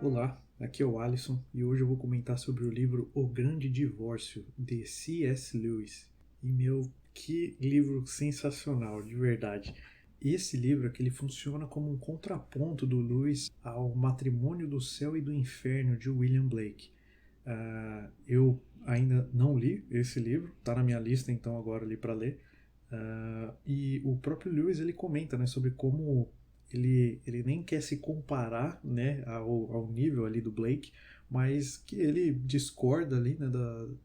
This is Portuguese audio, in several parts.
Olá, aqui é o Alisson e hoje eu vou comentar sobre o livro O Grande Divórcio, de C.S. Lewis. E que livro sensacional, de verdade. Esse livro aqui, ele funciona como um contraponto do Lewis ao Matrimônio do Céu e do Inferno, de William Blake. Eu ainda não li esse livro, está na minha lista então agora ali para ler. E o próprio Lewis ele comenta, né, sobre como ele nem quer se comparar, né, ao nível ali do Blake, mas que ele discorda ali, né,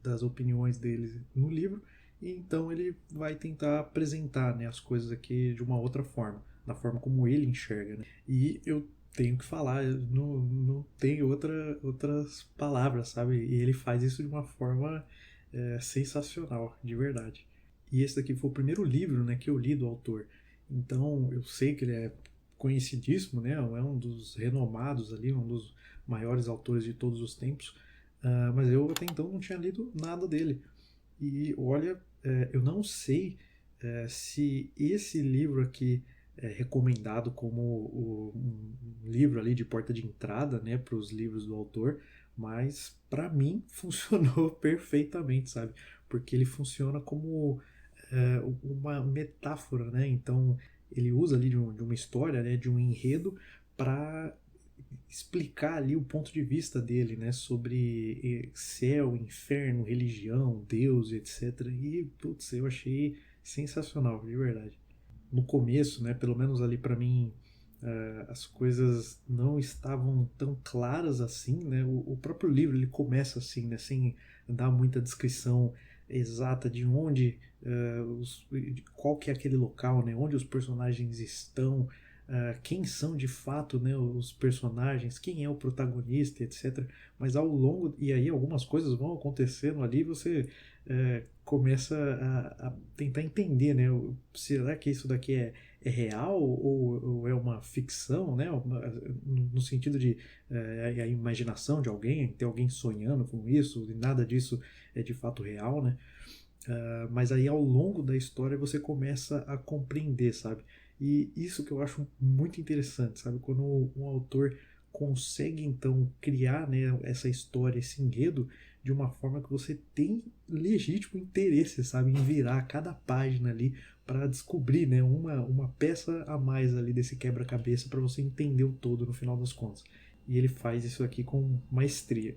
das opiniões dele no livro, e então ele vai tentar apresentar, né, as coisas aqui de uma outra forma, da forma como ele enxerga. Né? E eu tenho que falar, não tem outras palavras, sabe? E ele faz isso de uma forma sensacional, de verdade. E esse daqui foi o primeiro livro, né, que eu li do autor. Então eu sei que ele é conhecidíssimo, né, é um dos renomados ali, um dos maiores autores de todos os tempos, mas eu até então não tinha lido nada dele. E olha, eu não sei se esse livro aqui é recomendado como um livro ali de porta de entrada, né, para os livros do autor, mas para mim funcionou perfeitamente, sabe? Porque ele funciona como uma metáfora, né? Então ele usa ali de uma história, né, de um enredo para explicar ali o ponto de vista dele, né, sobre céu, inferno, religião, Deus, etc. E putz, eu achei sensacional, de verdade. No começo, né, pelo menos ali para mim, as coisas não estavam tão claras assim, né? O próprio livro ele começa assim, né, sem dar muita descrição exata de onde, qual que é aquele local, né, onde os personagens estão, quem são de fato, né, os personagens, quem é o protagonista, etc. Mas ao longo e aí algumas coisas vão acontecendo ali, você começa a tentar entender, né? Será que isso daqui é real ou é uma ficção, né? No sentido de a imaginação de alguém, ter alguém sonhando com isso, e nada disso é de fato real, né? Mas aí ao longo da história você começa a compreender, sabe? E isso que eu acho muito interessante, sabe? Quando um autor consegue então criar, né, essa história, esse enredo de uma forma que você tem legítimo interesse, sabe, em virar cada página ali para descobrir, né, uma peça a mais ali desse quebra-cabeça para você entender o todo no final das contas. E ele faz isso aqui com maestria.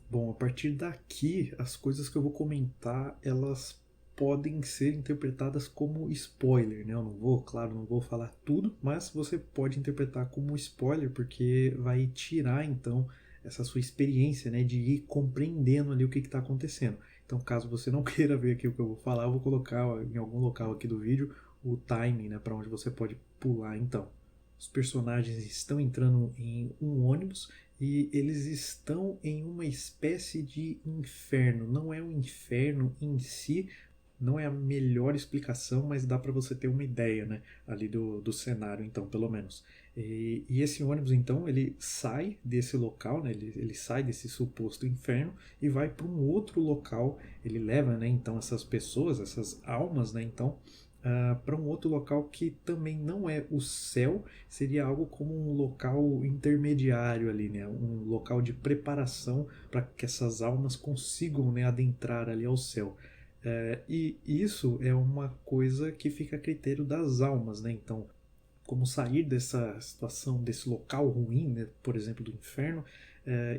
Bom, a partir daqui, as coisas que eu vou comentar, elas podem ser interpretadas como spoiler, né? Eu não vou, claro, não vou falar tudo, mas você pode interpretar como spoiler, porque vai tirar, então, essa sua experiência, né, de ir compreendendo ali o que está acontecendo. Então, caso você não queira ver aqui o que eu vou falar, eu vou colocar ó, em algum local aqui do vídeo o timing, né, para onde você pode pular, então. Os personagens estão entrando em um ônibus e eles estão em uma espécie de inferno. Não é um inferno em si, não é a melhor explicação, mas dá para você ter uma ideia, né, ali do cenário, então, pelo menos. E esse ônibus, então, ele sai desse local, né, ele sai desse suposto inferno e vai para um outro local. Ele leva, né, então, essas pessoas, essas almas, né, então, para um outro local que também não é o céu, seria algo como um local intermediário ali, né? Um local de preparação para que essas almas consigam, né, adentrar ali ao céu. E isso é uma coisa que fica a critério das almas, né? Então, como sair dessa situação, desse local ruim, né, por exemplo, do inferno,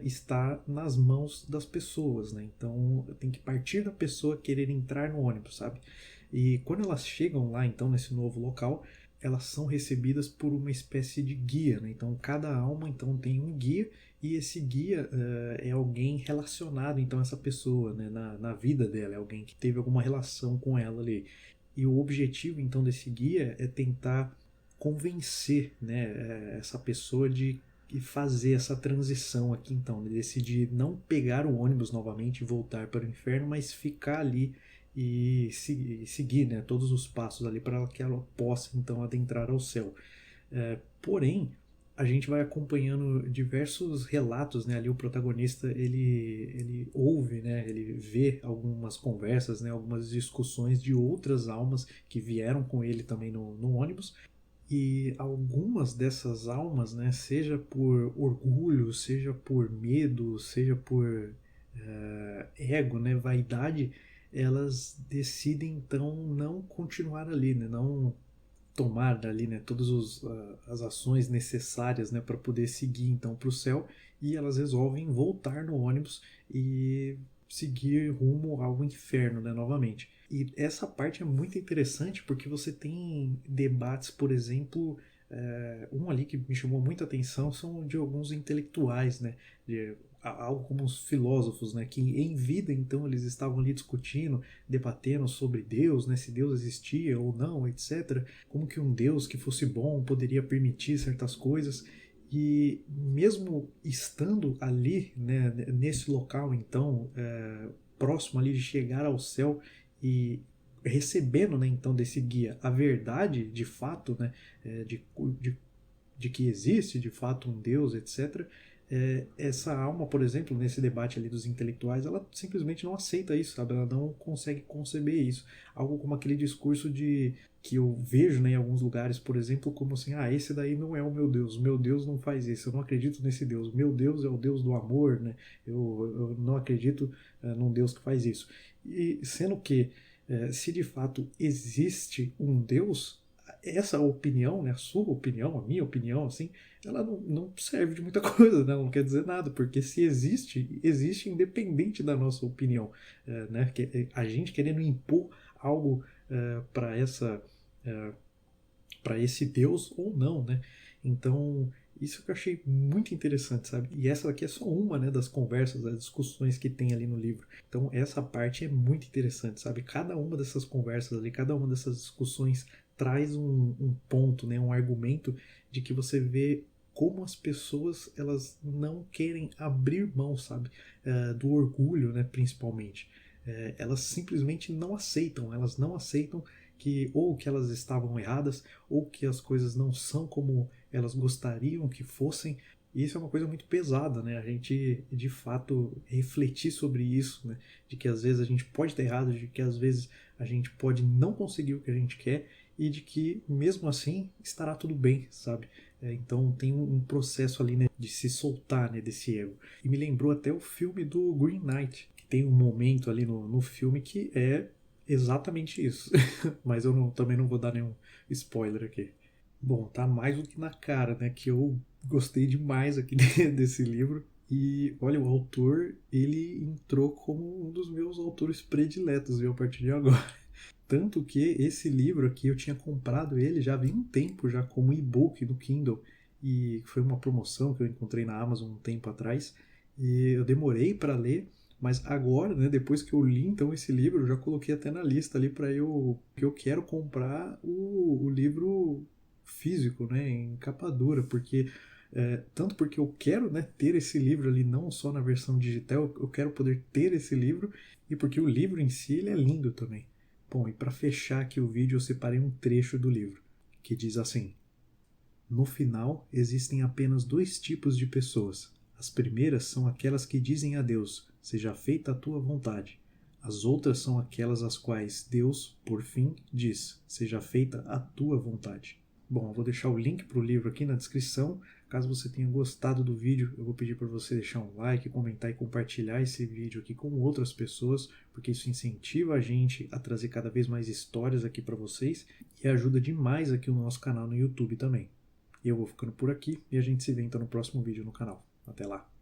está nas mãos das pessoas, né? Então tem que partir da pessoa querer entrar no ônibus, sabe? E quando elas chegam lá, então, nesse novo local, elas são recebidas por uma espécie de guia, né? Então cada alma então tem um guia e esse guia é alguém relacionado então a essa pessoa, né? Na vida dela, é alguém que teve alguma relação com ela ali. E o objetivo então desse guia é tentar convencer, né, essa pessoa de fazer essa transição aqui então, de decidir não pegar o ônibus novamente e voltar para o inferno, mas ficar ali e seguir, né, todos os passos ali para que ela possa então adentrar ao céu. Porém, a gente vai acompanhando diversos relatos, né? Ali o protagonista ele ouve, né? Ele vê algumas conversas, né? Algumas discussões de outras almas que vieram com ele também no ônibus E algumas dessas almas, né, seja por orgulho, seja por medo, seja por ego, né, vaidade, elas decidem então não continuar ali, né, não tomar ali, né, todas as ações necessárias, né, para poder seguir então para o céu, e elas resolvem voltar no ônibus e seguir rumo ao inferno, né, novamente. E essa parte é muito interessante porque você tem debates, por exemplo, um ali que me chamou muita atenção são de alguns intelectuais, né, algo como os filósofos, né, que em vida então eles estavam ali discutindo, debatendo sobre Deus, né, se Deus existia ou não, etc. Como que um Deus que fosse bom poderia permitir certas coisas. E mesmo estando ali, né, nesse local, então, próximo ali de chegar ao céu e recebendo, né, então, desse guia a verdade de fato, né, de de que existe de fato um Deus, etc. Essa alma, por exemplo, nesse debate ali dos intelectuais, ela simplesmente não aceita isso, sabe? Ela não consegue conceber isso. Algo como aquele discurso de que eu vejo, né, em alguns lugares, por exemplo, como assim, esse daí não é o meu Deus não faz isso, eu não acredito nesse Deus, meu Deus é o Deus do amor, né? Eu não acredito num Deus que faz isso. E sendo que, se de fato existe um Deus, essa opinião, né, a sua opinião, a minha opinião, assim, ela não serve de muita coisa, né? Não quer dizer nada, porque se existe, existe independente da nossa opinião, né? A gente querendo impor algo para para esse Deus ou não, né? Então, isso que eu achei muito interessante, sabe? E essa daqui é só uma, né, das conversas, das discussões que tem ali no livro. Então, essa parte é muito interessante, sabe? Cada uma dessas conversas ali, cada uma dessas discussões traz um ponto, né, um argumento de que você vê como as pessoas elas não querem abrir mão, sabe, do orgulho, né, principalmente. Elas simplesmente não aceitam, elas não aceitam que ou que elas estavam erradas ou que as coisas não são como elas gostariam que fossem. E isso é uma coisa muito pesada, né? A gente, de fato, refletir sobre isso, né? De que às vezes a gente pode estar errado, de que às vezes a gente pode não conseguir o que a gente quer e de que, mesmo assim, estará tudo bem, sabe? Então tem um processo ali, né, de se soltar, né, desse ego. E me lembrou até o filme do Green Knight, que tem um momento ali no filme que é exatamente isso. Mas eu também não vou dar nenhum spoiler aqui. Bom, tá mais do que na cara, né? Que eu gostei demais aqui desse livro. E olha, o autor, ele entrou como um dos meus autores prediletos, viu, a partir de agora. Tanto que esse livro aqui eu tinha comprado ele já havia um tempo, já como e-book no Kindle. E foi uma promoção que eu encontrei na Amazon um tempo atrás. E eu demorei para ler, mas agora, né, depois que eu li então esse livro, eu já coloquei até na lista ali para eu que eu quero comprar o livro físico, né, em capa dura, porque tanto porque eu quero, né, ter esse livro ali não só na versão digital, eu quero poder ter esse livro e porque o livro em si ele é lindo também. Bom, e para fechar aqui o vídeo eu separei um trecho do livro que diz assim: no final, existem apenas dois tipos de pessoas. As primeiras são aquelas que dizem a Deus: seja feita a tua vontade. As outras são aquelas às quais Deus, por fim, diz: seja feita a tua vontade. Bom, eu vou deixar o link para o livro aqui na descrição. Caso você tenha gostado do vídeo, eu vou pedir para você deixar um like, comentar e compartilhar esse vídeo aqui com outras pessoas, porque isso incentiva a gente a trazer cada vez mais histórias aqui para vocês e ajuda demais aqui o nosso canal no YouTube também. Eu vou ficando por aqui e a gente se vê então no próximo vídeo no canal. Até lá!